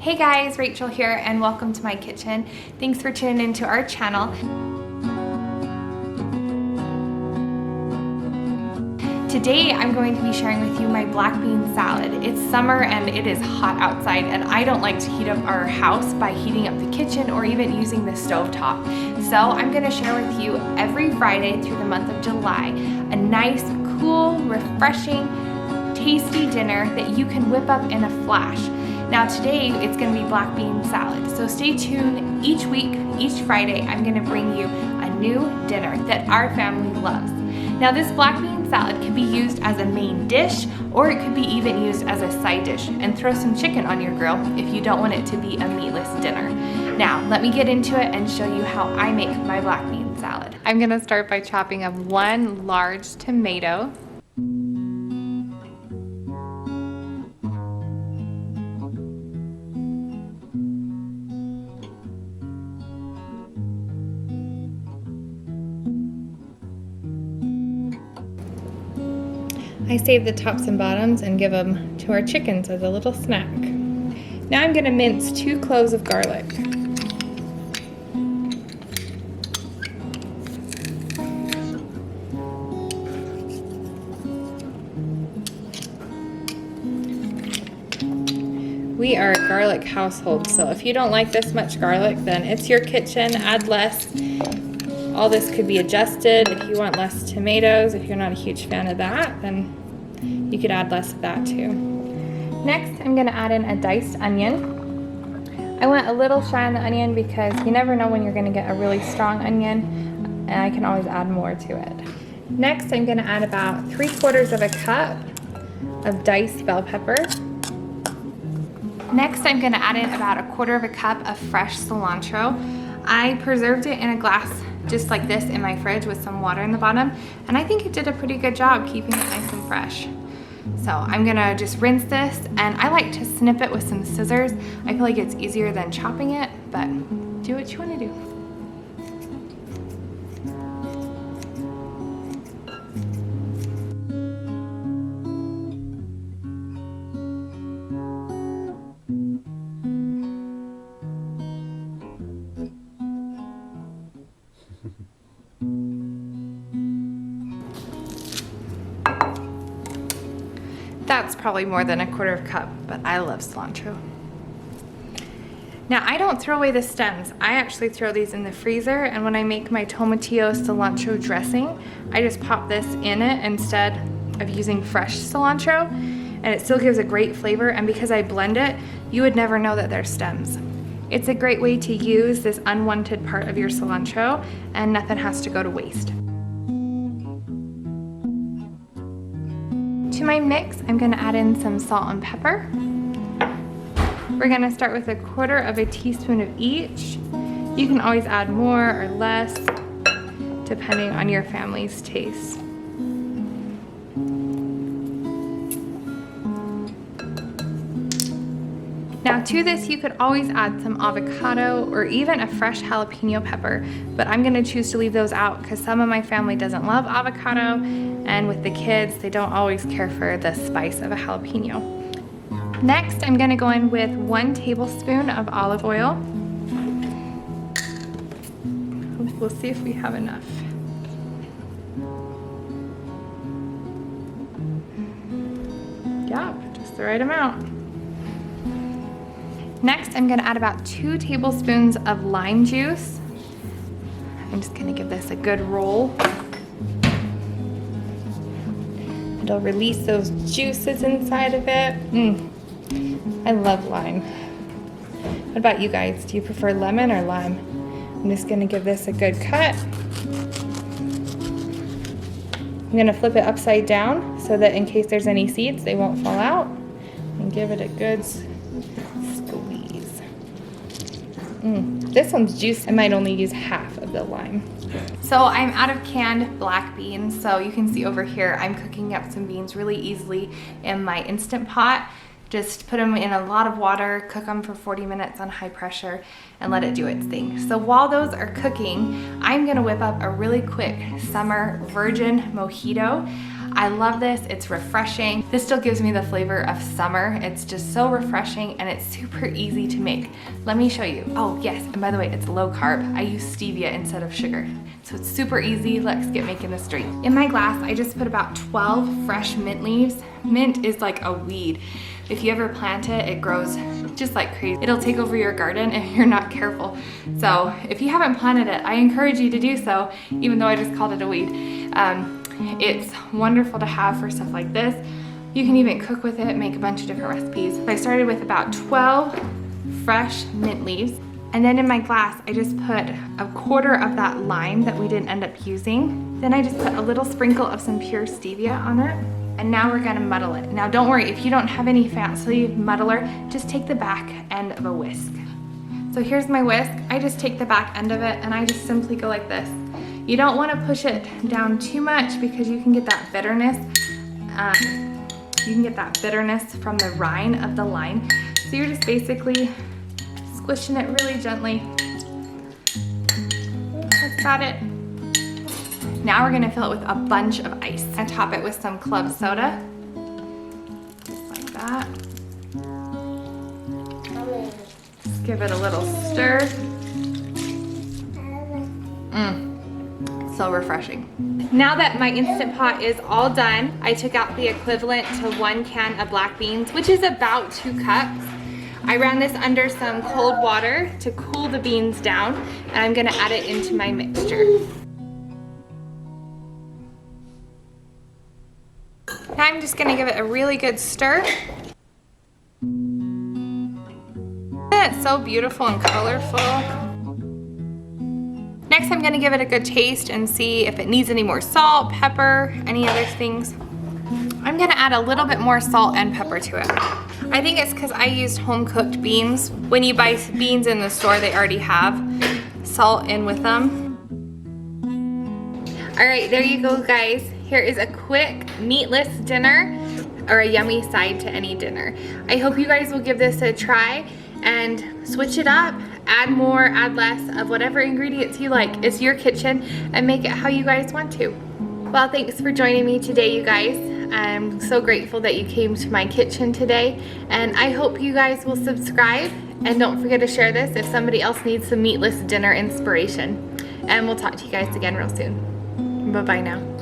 Hey guys, Rachel here and welcome to my kitchen. Thanks for tuning into our channel. Today I'm going to be sharing with you my black bean salad. It's summer and it is hot outside and I don't like to heat up our house by heating up the kitchen or even using the stovetop. So I'm going to share with you every Friday through the month of July a nice, cool, refreshing, tasty dinner that you can whip up in a flash. Now today it's going to be black bean salad, so stay tuned. Each week, each Friday, I'm going to bring you a new dinner that our family loves. Now this black bean salad can be used as a main dish or it could be even used as a side dish, and throw some chicken on your grill if you don't want it to be a meatless dinner. Now let me get into it and show you how I make my black bean salad. I'm going to start by chopping up one large tomato. I save the tops and bottoms and give them to our chickens as a little snack. Now I'm going to mince 2 cloves of garlic. We are a garlic household, so if you don't like this much garlic, then it's your kitchen, add less. All this could be adjusted. If you want less tomatoes, if you're not a huge fan of that, then you could add less of that too. Next, I'm gonna add in a diced onion. I went a little shy on the onion because you never know when you're gonna get a really strong onion, and I can always add more to it. Next, I'm gonna add about 3/4 of a cup of diced bell pepper. Next, I'm gonna add in about 1/4 of a cup of fresh cilantro. I preserved it in a glass just like this in my fridge with some water in the bottom, and I think it did a pretty good job keeping it nice and fresh. So I'm gonna just rinse this, and I like to snip it with some scissors. I feel like it's easier than chopping it, but do what you want to do. That's probably more than 1/4 cup, but I love cilantro. Now I don't throw away the stems. I actually throw these in the freezer, and when I make my tomatillo cilantro dressing, I just pop this in it instead of using fresh cilantro, and it still gives a great flavor, and because I blend it, you would never know that there's stems. It's a great way to use this unwanted part of your cilantro, and nothing has to go to waste. To my mix, I'm going to add in some salt and pepper. We're going to start with 1/4 teaspoon of each. You can always add more or less depending on your family's taste. Now to this, you could always add some avocado or even a fresh jalapeno pepper, but I'm gonna choose to leave those out because some of my family doesn't love avocado, and with the kids, they don't always care for the spice of a jalapeno. Next, I'm gonna go in with 1 tablespoon of olive oil. We'll see if we have enough. Yeah, just the right amount. Next, I'm gonna add about 2 tablespoons of lime juice. I'm just gonna give this a good roll. It'll release those juices inside of it. I love lime. What about you guys? Do you prefer lemon or lime? I'm just gonna give this a good cut. I'm gonna flip it upside down so that in case there's any seeds, they won't fall out, and give it a good squeeze. This one's juice. I might only use half of the lime. So I'm out of canned black beans, so you can see over here I'm cooking up some beans really easily in my Instant Pot. Just put them in a lot of water, cook them for 40 minutes on high pressure, and let it do its thing. So while those are cooking, I'm gonna whip up a really quick summer virgin mojito. I love this, it's refreshing. This still gives me the flavor of summer. It's just so refreshing and it's super easy to make. Let me show you. Oh yes, and by the way, it's low carb. I use stevia instead of sugar. So it's super easy. Let's get making this drink. In my glass, I just put about 12 fresh mint leaves. Mint is like a weed. If you ever plant it, it grows just like crazy. It'll take over your garden if you're not careful. So if you haven't planted it, I encourage you to do so, even though I just called it a weed. It's wonderful to have for stuff like this. You can even cook with it, make a bunch of different recipes. I started with about 12 fresh mint leaves. And then in my glass, I just put a quarter of that lime that we didn't end up using. Then I just put a little sprinkle of some pure stevia on it. And now we're gonna muddle it. Now don't worry, if you don't have any fancy muddler, just take the back end of a whisk. So here's my whisk. I just take the back end of it and I just simply go like this. You don't wanna push it down too much because you can get that bitterness. You can get that bitterness from the rind of the lime. So you're just basically squishing it really gently. That's about it. Now we're gonna fill it with a bunch of ice and top it with some club soda. Just like that. Just give it a little stir. So refreshing. Now that my Instant Pot is all done, I took out the equivalent to 1 can of black beans, which is about 2 cups. I ran this under some cold water to cool the beans down, and I'm gonna add it into my mixture. Now I'm just gonna give it a really good stir. It's so beautiful and colorful. Next I'm gonna give it a good taste and see if it needs any more salt, pepper, any other things. I'm gonna add a little bit more salt and pepper to it. I think it's because I used home-cooked beans. When you buy beans in the store, they already have salt in with them. All right, there you go, guys. Here is a quick meatless dinner, or a yummy side to any dinner. I hope you guys will give this a try and switch it up. Add more, add less of whatever ingredients you like. It's your kitchen and make it how you guys want to. Well, thanks for joining me today, you guys. I'm so grateful that you came to my kitchen today, and I hope you guys will subscribe, and don't forget to share this if somebody else needs some meatless dinner inspiration. And we'll talk to you guys again real soon. Bye-bye now.